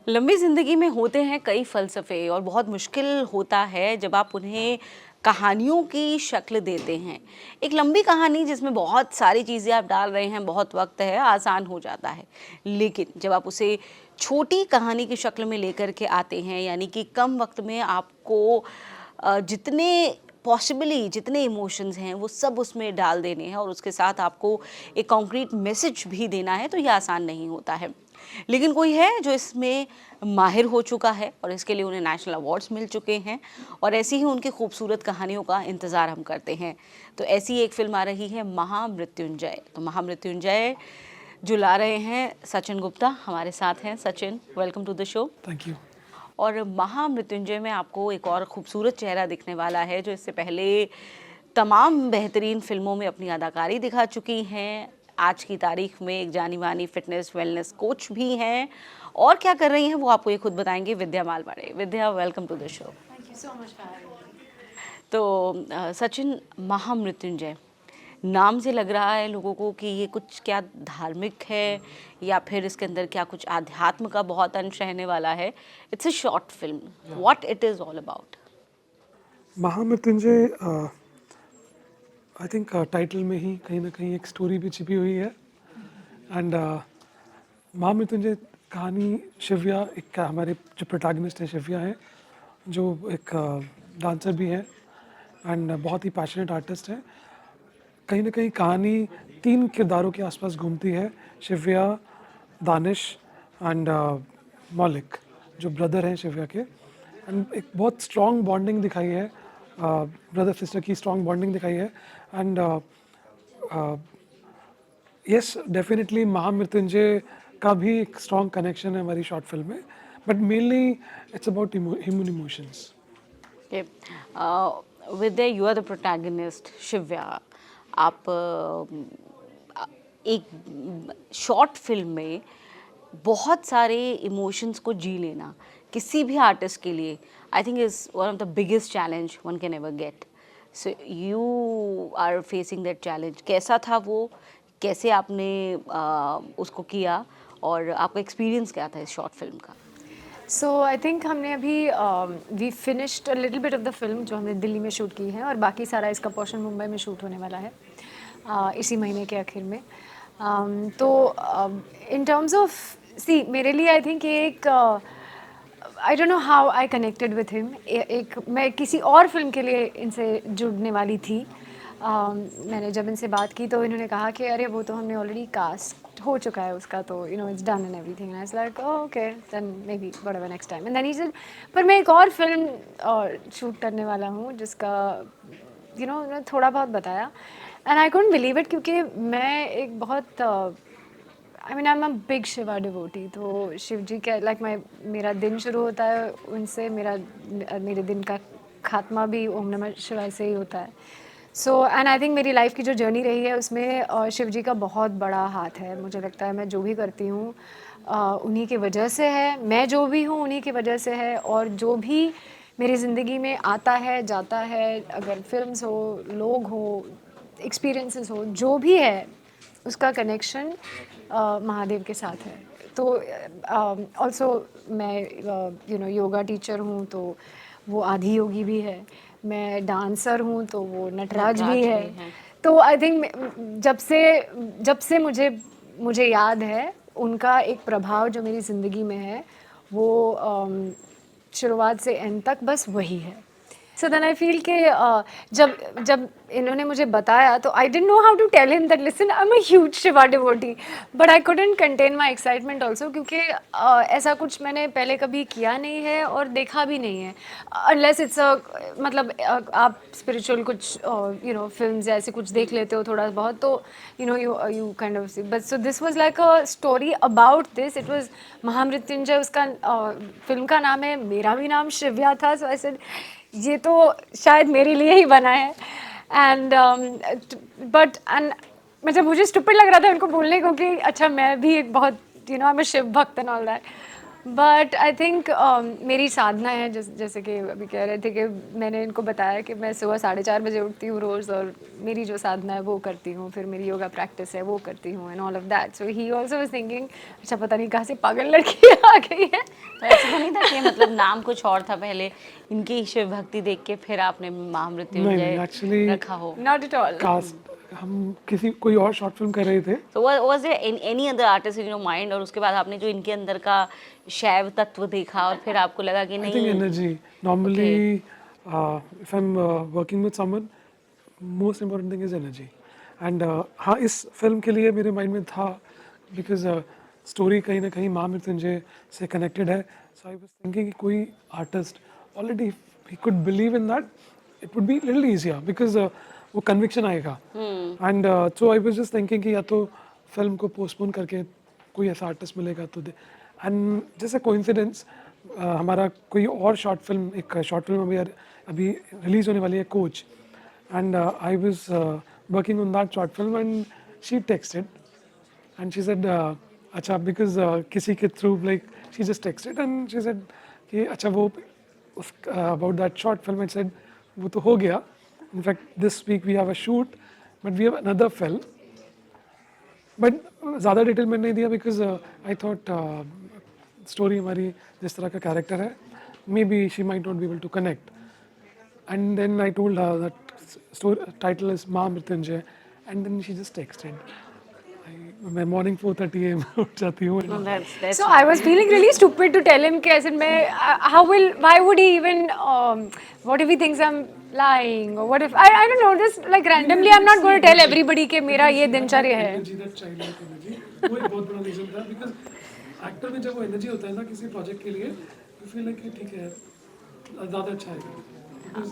लंबी ज़िंदगी में होते हैं कई फ़लसफ़े और बहुत मुश्किल होता है जब आप उन्हें कहानियों की शक्ल देते हैं। एक लंबी कहानी जिसमें बहुत सारी चीज़ें आप डाल रहे हैं, बहुत वक़्त है, आसान हो जाता है। लेकिन जब आप उसे छोटी कहानी की शक्ल में लेकर के आते हैं, यानी कि कम वक़्त में आपको जितने पॉसिबली जितने इमोशंस हैं वो सब उसमें डाल देने हैं और उसके साथ आपको एक कॉन्क्रीट मैसेज भी देना है, तो ये आसान नहीं होता है। लेकिन कोई है जो इसमें माहिर हो चुका है और इसके लिए उन्हें नेशनल अवार्ड्स मिल चुके हैं और ऐसी ही उनकी खूबसूरत कहानियों का इंतज़ार हम करते हैं। तो ऐसी एक फ़िल्म आ रही है महामृत्युंजय। तो महामृत्युंजय जो ला रहे हैं सचिन गुप्ता हमारे साथ हैं। Sachin, welcome to the show. Thank you. और महामृत्युंजय में आपको एक और खूबसूरत चेहरा दिखने वाला है जो इससे पहले तमाम बेहतरीन फ़िल्मों में अपनी अदाकारी दिखा चुकी हैं। आज की तारीख में एक जानी-मानी फ़िटनेस वेलनेस कोच भी हैं और क्या कर रही हैं वो आपको ये खुद बताएँगी Vidya Malwade. Vidya, welcome to the show. Thank you so much for having me. तो सचिन, महामृत्युंजय नाम से लग रहा है लोगों को कि ये कुछ क्या धार्मिक है या फिर इसके अंदर क्या कुछ आध्यात्म का बहुत अंश रहने वाला है। It's a short film, what it is all about. Mahamrityunjay I think title में ही कहीं ना कहीं एक स्टोरी भी छिपी हुई है। एंड महामृत्युंजय कहानी शिव्या, एक हमारे जो प्रोटैगनिस्ट है शिव्या है, जो एक डांसर भी है एंड बहुत ही पैशनेट आर्टिस्ट है। कहीं ना कहीं कहानी 3 किरदारों के आसपास घूमती है, शिव्या, दानिश एंड मौलिक, जो ब्रदर हैं शिव्या के। एंड एक बहुत स्ट्रॉन्ग बॉन्डिंग दिखाई है, ब्रदर सिस्टर की स्ट्रॉन्ग बॉन्डिंग दिखाई है। एंड यस, डेफिनेटली महामृत्युंजय का भी एक स्ट्रॉन्ग कनेक्शन है हमारी शॉर्ट फिल्म में, but mainly it's about human emotions. Okay. Vidya, you are the protagonist Shivya. आप एक शॉर्ट फिल्म में बहुत सारे इमोशंस को जी लेना किसी भी आर्टिस्ट के लिए I think is one of the biggest challenge one can ever get. So you are facing that challenge. कैसा था वो, कैसे आपने उसको किया और आपका एक्सपीरियंस क्या था इस शॉर्ट फिल्म का? सो आई थिंक हमने अभी we finished a little bit of the film जो हमने दिल्ली में शूट की है, और बाकी सारा इसका पोर्शन मुंबई में शूट होने वाला है इसी महीने के आखिर में। तो इन टर्म्स ऑफ सी, मेरे लिए आई थिंक एक I don't know how I connected with him. एक मैं किसी और फिल्म के लिए इनसे जुड़ने वाली थी। मैंने जब इनसे बात की तो इन्होंने कहा कि अरे वो तो हमने ऑलरेडी कास्ट हो चुका है उसका, तो you know it's done and everything. I was like okay then maybe whatever next time. And then he said पर मैं एक और फिल्म शूट करने वाला हूँ जिसका यू नो उन्होंने थोड़ा बहुत बताया and I couldn't believe it, क्योंकि मैं एक बहुत I mean I am a big Shiva devotee. तो शिव जी के लाइक मेरा दिन शुरू होता है उनसे, मेरे दिन का खात्मा भी ओम नमः शिवाय से ही होता है। सो एंड आई थिंक मेरी लाइफ की जो जर्नी रही है उसमें शिव जी का बहुत बड़ा हाथ है। मुझे लगता है मैं जो भी करती हूँ उन्हीं की वजह से है, मैं जो भी हूँ उन्हीं की वजह से है, और जो भी मेरी ज़िंदगी में आता है जाता है, अगर फिल्म्स हो, लोग हो, एक्सपीरियंसेस हो, जो भी है उसका कनेक्शन महादेव के साथ है। तो ऑल्सो मैं यू नो योगा टीचर हूँ, तो वो आदि योगी भी है। मैं डांसर हूँ तो वो नटराज भी है। तो आई थिंक जब से मुझे याद है उनका एक प्रभाव जो मेरी ज़िंदगी में है वो शुरुआत से एंड तक बस वही है। सो देन आई फील कि जब जब इन्होंने मुझे बताया तो I didn't know how to tell him that listen I am a huge Shiva devotee, but I couldn't contain my excitement also, क्योंकि ऐसा कुछ मैंने पहले कभी किया नहीं है और देखा भी नहीं है, अनलेस इट्स अ मतलब आप स्पिरिचुअल कुछ यू नो फिल्म्स ऐसे कुछ देख लेते हो थोड़ा बहुत, तो you know you kind of, but so this was like a story about this. It was Mahamrityunjay, उसका फिल्म का नाम है, मेरा भी नाम शिव्या था। सो आई सेड ये तो शायद मेरे लिए ही बना है। एंड बट एंड मतलब मुझे स्टूपिड लग रहा था उनको बोलने को कि अच्छा मैं भी एक बहुत you know I am a Shiv bhakt and all that, but I think मेरी साधना है, जैसे कि अभी कह रहे थे कि मैंने इनको बताया कि मैं सुबह 4:30 बजे उठती हूँ रोज़, और मेरी जो साधना है वो करती हूँ, फिर मेरी योगा प्रैक्टिस है वो करती हूँ and all of that. So he also was thinking अच्छा पता नहीं कहाँ से पागल लड़की आ गई है। नाम कुछ और था पहले, इनकी शिव भक्ति देख के फिर आपने नहीं महामृत्युंजय एक्चुअली रखा हो? Not at all. कास्ट हम किसी कोई और शॉर्ट फिल्म कर रहे थे। So was there any other artist in your mind, और उसके बाद आपने जो इनके अंदर का शैव तत्व देखा और फिर आपको लगा कि I think नहीं? energy. Normally, if I'm working with someone, most important thing is energy. And हाँ इस फिल्म के लिए मेरे माइंड में था because स्टोरी कहीं ना कहीं महामृत्युंजय से कनेक्टेड है. So I was thinking कि कोई artist already he could believe in that, it would be little easier because वो कन्विक्शन आएगा. And so I was just thinking कि या तो फिल्म को पोस्टपोन करके कोई ऐसा आर्टिस्ट मिलेगा तो दे. एंड जैसे कोइंसिडेंस हमारा कोई और शॉर्ट फिल्म, एक शॉर्ट फिल्म अभी रिलीज होने वाली है, coach. And I was working on that short film and she texted and she said अच्छा बिकॉज किसी के through like she just texted and she said कि अच्छा वो about that short film. And said वो तो हो गया. In fact this week we have a shoot but we have another film. But ज़्यादा डिटेल मैंने नहीं दिया बिकॉज आई थॉट स्टोरी हमारी जिस तरह का कैरेक्टर है maybe she might not be able to connect. And then I told her that story title is Mahamrityunjay and then she just texted. मैं मॉर्निंग 4:30 AM उठ जाती हूँ. That's So I was feeling really stupid to tell him कि ऐसे में why would he even what if he thinks I'm lying, or what if I don't know, just like randomly I'm not going to tell everybody कि मेरा ये दिनचर्या है. Energy, that चाइल्डलाइक energy, वो एक बहुत बड़ा रीजन था बिकॉज एक्टर में जब वो एनर्जी होता है ना किसी प्रोजेक्ट के लिए, यू फील लाइक ठीक है ज़्यादा अच्छा है because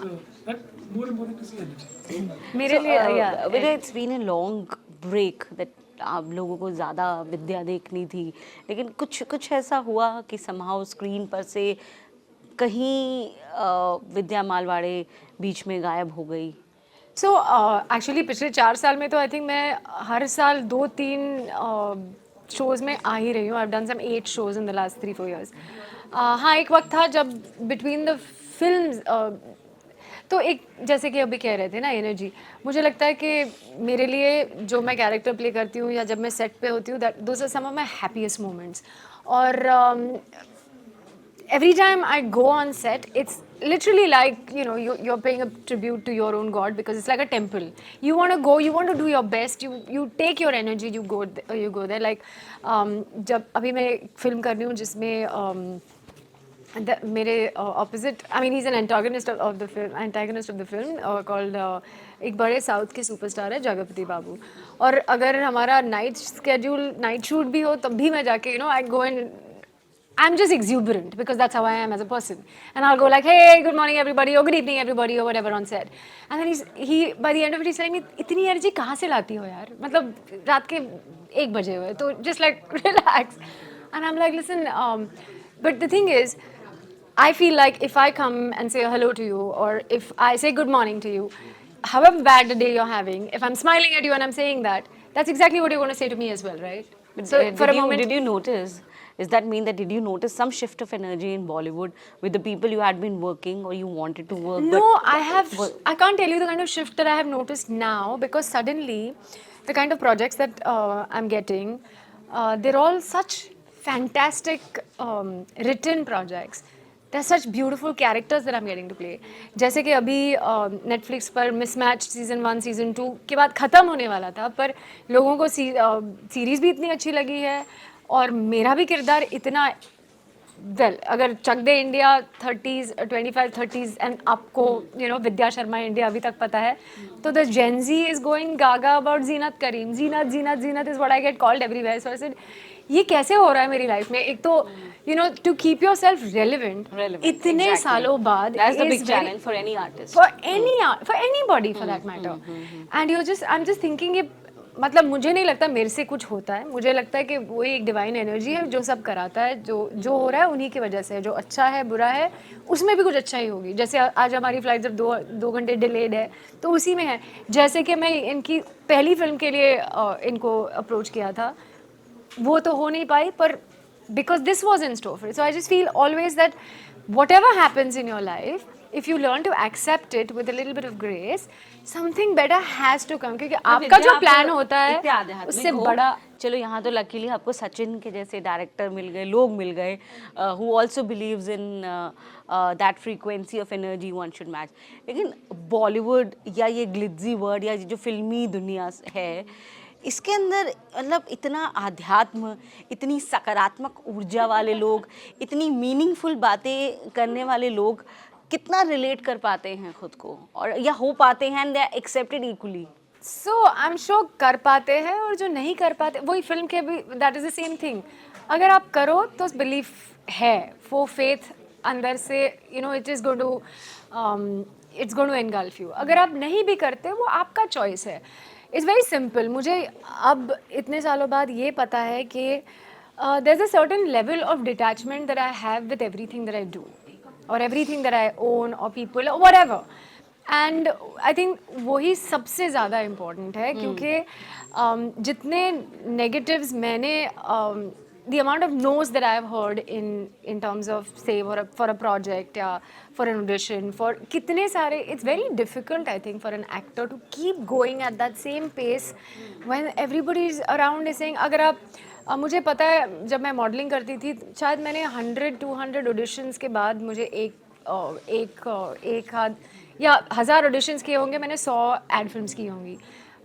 that more important to see energy. मेरे लिए yeah. Whether it's been a long break that आप लोगों को ज़्यादा विद्या देखनी थी, लेकिन कुछ ऐसा हुआ कि somehow स्क्रीन पर से कहीं विद्या मालवाड़े बीच में गायब हो गई? So एक्चुअली पिछले 4 साल में तो आई थिंक मैं हर साल 2-3 शोज़ में आ ही रही हूँ. I done some 8 shows in the last 3-4 years. हाँ एक वक्त था जब बिटवीन द फिल्म्स तो एक जैसे कि अभी कह रहे थे ना एनर्जी, मुझे लगता है कि मेरे लिए जो मैं कैरेक्टर प्ले करती हूँ या जब मैं सेट पे होती हूँ that those are some of my happiest moments. और every time I go on set, it's literally like, you know, you're paying a tribute to your own God because it's like a temple. You want to go, you want to do your best, you take your energy, you go there. Like जब अभी मैं film कर रही हूँ जिसमें मेरे opposite, I mean he's an antagonist of the film called एक बड़े साउथ के सुपरस्टार है जगपति बाबू. और अगर हमारा नाइट शूट भी हो तब भी मैं जाके you know I go and I'm just exuberant because that's how I am as a person. And I'll go like, hey, good morning everybody, or good evening everybody, or whatever on set. And then he by the end of it he's telling me, इतनी energy कहाँ से लाती हो यार? मतलब रात के 1 बजे हुए तो just like relax. And I'm like, listen, but the thing is, I feel like if I come and say hello to you, or if I say good morning to you, however bad the day you're having, if I'm smiling at you and I'm saying that, that's exactly what you're going to say to me as well, right? But, So for a moment, did you notice? Does that mean that did you notice some shift of energy in Bollywood with the people you had been working or you wanted to work? No, I can't tell you the kind of shift that I have noticed now because suddenly the kind of projects that I'm getting, they're all such fantastic written projects. They're such beautiful characters that I'm getting to play. जैसे कि अभी Netflix पर Mismatch season 1 season 2 के बाद ख़त्म होने वाला था, पर लोगों को सीरीज़ भी इतनी अच्छी लगी है और मेरा भी किरदार इतना वेल, अगर Chak De India 30s 25-30s and आपको you know Vidya Sharma India अभी तक पता है, तो the Gen Z is going gaga about Zeenat Karim. Zeenat is what I get called everywhere. So I said ये कैसे हो रहा है मेरी लाइफ में? एक तो you know to keep yourself relevant इतने सालों बाद That's the big challenge for any artist. for anybody for that matter. And I'm just thinking ये मतलब मुझे नहीं लगता मेरे से कुछ होता है. मुझे लगता है कि वो एक डिवाइन एनर्जी है जो सब कराता है. जो हो रहा है उन्हीं की वजह से है. जो अच्छा है बुरा है उसमें भी कुछ अच्छा ही होगी. जैसे आज हमारी फ्लाइट जब 2 घंटे डिलेड है तो उसी में है. जैसे कि मैं इनकी पहली फिल्म के लिए इनको अप्रोच किया था, वो तो हो नहीं पाई, पर because this was in store for it. So I just feel always that whatever happens in your life, if you learn to accept it with a little bit of grace, something better has to come. क्योंकि आपका जो plan होता है इतने आध्यात्मिक उससे हो, बड़ा चलो यहाँ तो लकीली आपको सचिन के जैसे डायरेक्टर मिल गए, लोग मिल गए who also believes in that frequency of energy one should match. लेकिन बॉलीवुड या ये ग्लिट्जी वर्ड या जो फिल्मी दुनिया है, इसके अंदर मतलब इतना आध्यात्म, इतनी सकारात्मक ऊर्जा वाले लोग, इतनी मीनिंगफुल बातें करने वाले लोग कितना रिलेट कर पाते हैं खुद को, और या हो पाते हैं and they are accepted equally. So I am sure कर पाते हैं, और जो नहीं कर पाते वही फिल्म के भी that is the same thing. अगर आप करो तो बिलीफ है, वो फेथ अंदर से you know it is going to engulf you. अगर आप नहीं भी करते वो आपका चॉइस है. It's very simple. मुझे अब इतने सालों बाद ये पता है कि there is a certain level of detachment that I have with everything that I do और everything that I own or people or whatever. And I think वही सबसे ज़्यादा important है, क्योंकि जितने negatives मैंने the amount of no's that I have heard in terms of say for a project या for an audition, for कितने सारे, it's very difficult I think for an actor to keep going at that same pace when everybody is around is saying. अगर आप मुझे पता है जब मैं मॉडलिंग करती थी, शायद मैंने 100-200 ऑडिशंस के बाद मुझे एक आध या 1000 ऑडिशंस किए होंगे, मैंने 100 एड फिल्म्स की होंगी.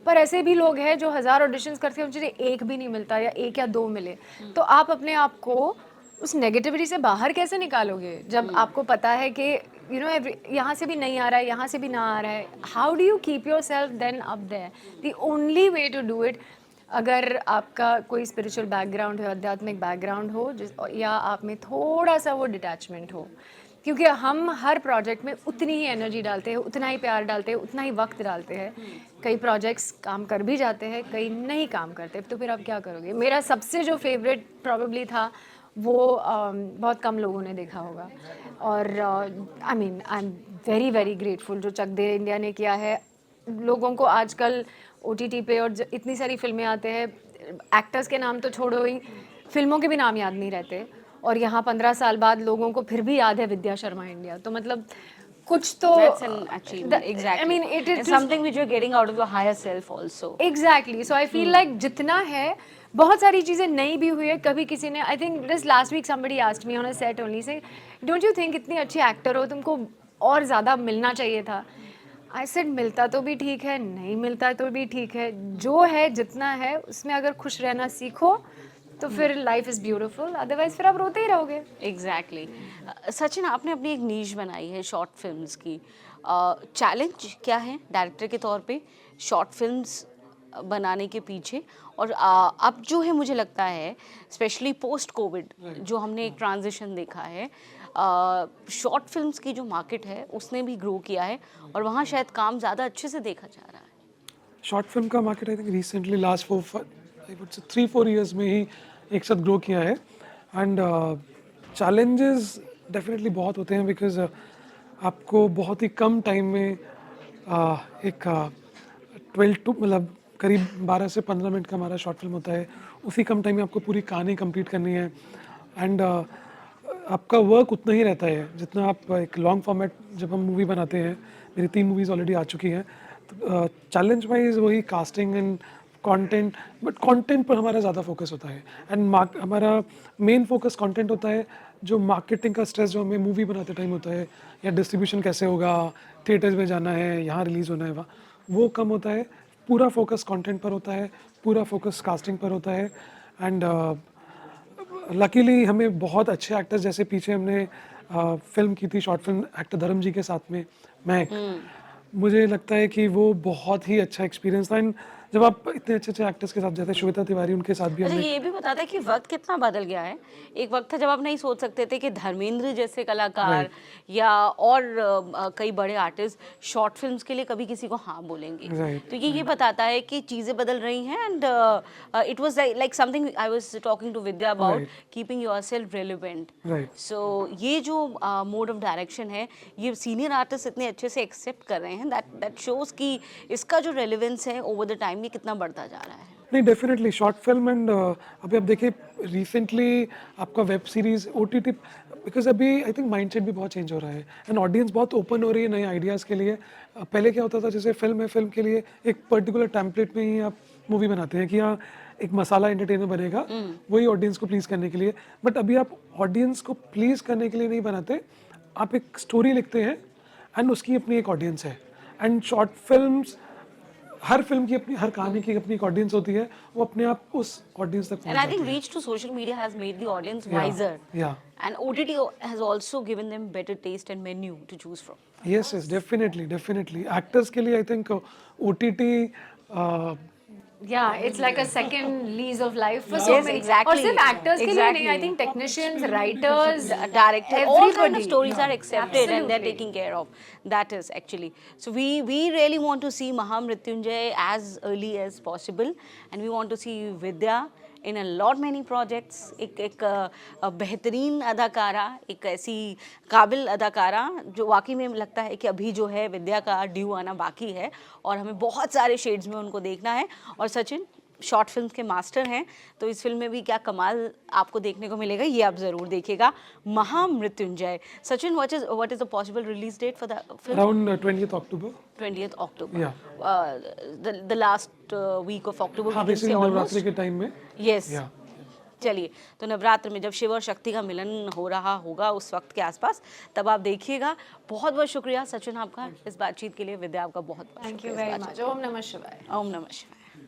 पर ऐसे भी लोग हैं जो 1000 ऑडिशंस करते हैं, मुझे एक भी नहीं मिलता या एक या दो मिले. तो आप अपने आप को उस नेगेटिविटी से बाहर कैसे निकालोगे जब आपको पता है कि यू नो यहाँ से भी नहीं आ रहा है, यहाँ से भी ना आ रहा है. How do you keep yourself then up there? The only way to do it, अगर आपका कोई स्पिरिचुअल बैकग्राउंड हो, आध्यात्मिक बैकग्राउंड हो, या आप में थोड़ा सा वो डिटैचमेंट हो, क्योंकि हम हर प्रोजेक्ट में उतनी ही एनर्जी डालते हैं, उतना ही प्यार डालते हैं, उतना ही वक्त डालते हैं. कई प्रोजेक्ट्स काम कर भी जाते हैं, कई नहीं काम करते, तो फिर आप क्या करोगे. मेरा सबसे जो फेवरेट प्रॉबेबली था वो बहुत कम लोगों ने देखा होगा, और I mean I am very very grateful जो चक दे इंडिया ने किया है. लोगों को आजकल OTT पे और इतनी सारी फिल्में आते हैं, एक्टर्स के नाम तो छोड़ो ही, फिल्मों के भी नाम याद नहीं रहते, और यहाँ 15 साल बाद लोगों को फिर भी याद है विद्या शर्मा इंडिया. तो मतलब कुछ तो That's an achievement. Exactly. I mean it is It's something which you're getting out of your higher self also. Exactly. So I feel like जितना है, बहुत सारी चीज़ें नहीं भी हुई है. कभी किसी ने, I think this last week somebody asked me on a set only saying, don't you think इतनी अच्छी एक्टर हो, तुमको और ज़्यादा मिलना चाहिए था. आई सेड मिलता तो भी ठीक है, नहीं मिलता तो भी ठीक है, जो है जितना है उसमें अगर खुश रहना सीखो तो फिर लाइफ इज़ ब्यूटीफुल, अदरवाइज फिर आप रोते ही रहोगे. एग्जैक्टली. सचिन, आपने अपनी एक नीश बनाई है शॉर्ट फिल्म्स की. चैलेंज क्या है डायरेक्टर के तौर पे शॉर्ट फिल्म्स बनाने के पीछे, और अब जो है मुझे लगता है स्पेशली पोस्ट कोविड जो हमने एक ट्रांजिशन देखा है, शॉर्ट फिल्म्स की जो मार्केट है उसने भी ग्रो किया है, और वहाँ शायद काम ज़्यादा अच्छे से देखा जा रहा है. शॉर्ट फिल्म का market I think recently last 3-4 years में ही एक साथ ग्रो किया है. एंड चैलेंजेस डेफिनेटली बहुत होते हैं, बिकॉज आपको बहुत ही कम टाइम में एक 12 टू मतलब करीब 12 से 15 मिनट का हमारा शॉर्ट फिल्म होता है. उसी कम टाइम में आपको पूरी कहानी कंप्लीट करनी है, एंड आपका वर्क उतना ही रहता है जितना आप एक लॉन्ग फॉर्मेट जब हम मूवी बनाते हैं. मेरी 3 मूवीज़ ऑलरेडी आ चुकी हैं. तो चैलेंज वाइज वही casting and content, but content पर हमारा ज़्यादा फोकस होता है, एंड हमारा मेन फोकस कंटेंट होता है. जो मार्केटिंग का स्ट्रेस जो हमें मूवी बनाते टाइम होता है, या डिस्ट्रीब्यूशन कैसे होगा, थिएटर्स में जाना है, यहाँ रिलीज़ होना है, वहाँ वो कम होता है. पूरा फोकस कंटेंट पर होता है, पूरा फोकस कास्टिंग पर होता है. एंड लकीली हमें बहुत अच्छे एक्टर्स, जैसे पीछे हमने फिल्म की थी शॉर्ट फिल्म एक्टर धर्म जी के साथ में महक, मुझे लगता है कि वो बहुत ही अच्छा एक्सपीरियंस था. एंड जब आप इतने अच्छे अच्छे एक्टर्स के साथ, जैसे श्वेता तिवारी, उनके साथ भी अच्छा, हमने ये भी बताता है कि वक्त कितना बदल गया है. एक वक्त था जब आप नहीं सोच सकते थे कि धर्मेंद्र जैसे कलाकार या और कई बड़े आर्टिस्ट शॉर्ट फिल्म्स के लिए कभी किसी को हाँ बोलेंगे. तो ये बताता है कि चीज़ें बदल रही हैं. And it was like something I was talking to Vidya about keeping yourself relevant. So ये जो मोड ऑफ डायरेक्शन है, ये सीनियर आर्टिस्ट इतने अच्छे से एक्सेप्ट कर रहे हैं, दैट शोज कि इसका जो रेलेवेंस है ओवर द टाइम ये कितना बढ़ता जा रहा है. नहीं डेफिनेटली शॉर्ट फिल्म एंड अभी आप देखिए रिसेंटली आपका वेब सीरीज OTT, बिकॉज अभी आई थिंक माइंडसेट भी बहुत चेंज हो रहा है एंड ऑडियंस बहुत ओपन हो रही है नए आइडियाज़ के लिए। पहले क्या होता था, जैसे फिल्म है, फिल्म के लिए एक पर्टिकुलर टेम्पलेट में ही आप मूवी बनाते हैं कि हाँ एक मसाला एंटरटेनर बनेगा वही ऑडियंस को प्लीज़ करने के लिए, बट अभी आप ऑडियंस को प्लीज़ करने के लिए नहीं बनाते, आप एक स्टोरी लिखते हैं एंड उसकी अपनी एक ऑडियंस है। And short films, her film की अपनी, हर कहानी की अपनी एक ऑडियंस होती है, वो अपने आप उस ऑडियंस तक And पहुंच I जाती think है। reach to social media has made the audience Yeah, wiser. yeah. And OTT has also given them better taste and menu to choose from. Yes, yes, definitely, definitely. Actors के लिए I think OTT uh, Yeah, it's like a second lease of life for so Yes, many. exactly. और सिर्फ actors के लिए नहीं, I Exactly. think technicians, writers, Director, all kind of everybody. stories are accepted and they're Absolutely. taken care of. That is actually. So we really want to see Mahamrityunjay as early as possible, and we want to see Vidya in a lot many projects. एक बेहतरीन अदाकारा, एक ऐसी काबिल अदाकारा जो वाकई में लगता है कि अभी जो है विद्या का ड्यू आना बाकी है और हमें बहुत सारे शेड्स में उनको देखना है। और सचिन शॉर्ट फिल्म के मास्टर हैं, तो इस फिल्म में भी क्या कमाल आपको देखने को मिलेगा, ये आप ज़रूर देखिएगा। Mahamrityunjay. Sachin, what is the possible release date for the film? around 20th October. 20th October. Yeah. The last week of October. हाँ we can say basically almost. Navratri के टाइम में। Yes. Yeah. चलिए, तो नवरात्र में जब शिव और शक्ति का मिलन हो रहा होगा उस वक्त के आसपास, तब आप देखिएगा। बहुत बहुत शुक्रिया सचिन आपका इस बातचीत के लिए। विद्या आपका बहुत बहुत Thank you शुक्रिया इस very बातचीत much. Om Namah Shivaya. के लिए। ओम नमः शिवाय।